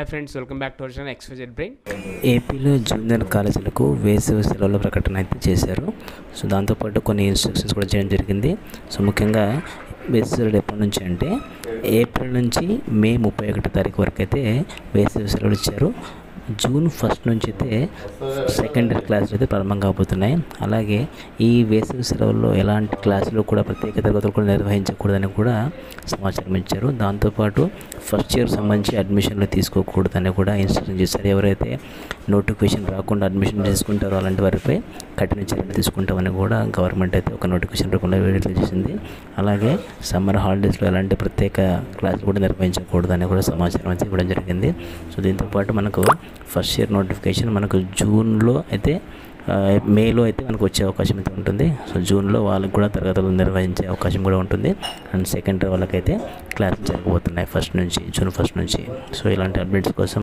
Hi friends, welcome back to our channel XYZ brain. ఏపీలో junior కాలేజీలకు వేసవి సెలవుల ప్రకటన అయితే చేశారు. సో దాంతోపాటు కొన్ని ఇన్స్ట్రక్షన్స్ కూడా చేయడం జరిగింది. సో ముఖ్యంగా వేసవి సెలవులు ఎప్పటి నుంచి అంటే ఏప్రిల్ నుంచి మే 31 తారీఖు వరకు అయితే వేసవి సెలవులు ఇచ్చారు. జూన్ 1 నుంచి అయితే సెకండరీ క్లాసులు అయితే ప్రారంభం కాబోతున్నాయి. అలాగే ఈ వేసవి సెలవుల్లో ఎలాంటి క్లాసులు కూడా ప్రత్యేక తరగతులు కూడా నిర్వహించకూడదని కూడా సమాచారం ఇచ్చారు. దాంతోపాటు ఫస్ట్ ఇయర్ సంబంధించి అడ్మిషన్లు తీసుకోకూడదని కూడా ఇన్స్ట్రక్షన్ చేశారు. ఎవరైతే నోటిఫికేషన్ రాకుండా అడ్మిషన్ తీసుకుంటారో అలాంటి వారిపై కఠిన చర్యలు తీసుకుంటామని కూడా గవర్నమెంట్ అయితే ఒక నోటిఫికేషన్ రూపంలో విడుదల చేసింది. అలాగే సమ్మర్ హాలిడేస్లో ఎలాంటి ప్రత్యేక క్లాసులు కూడా నిర్వహించకూడదని కూడా సమాచారం అయితే ఇవ్వడం జరిగింది. సో దీంతోపాటు మనకు ఫస్ట్ ఇయర్ నోటిఫికేషన్ మనకు జూన్లో అయితే మేలో అయితే మనకు వచ్చే అవకాశం అయితే ఉంటుంది. సో జూన్లో వాళ్ళకి కూడా తరగతులు నిర్వహించే అవకాశం కూడా ఉంటుంది. అండ్ సెకండరీ వాళ్ళకైతే క్లాసులు జరగబోతున్నాయి జూన్ 1 నుంచి. సో ఇలాంటి అప్డేట్స్ కోసం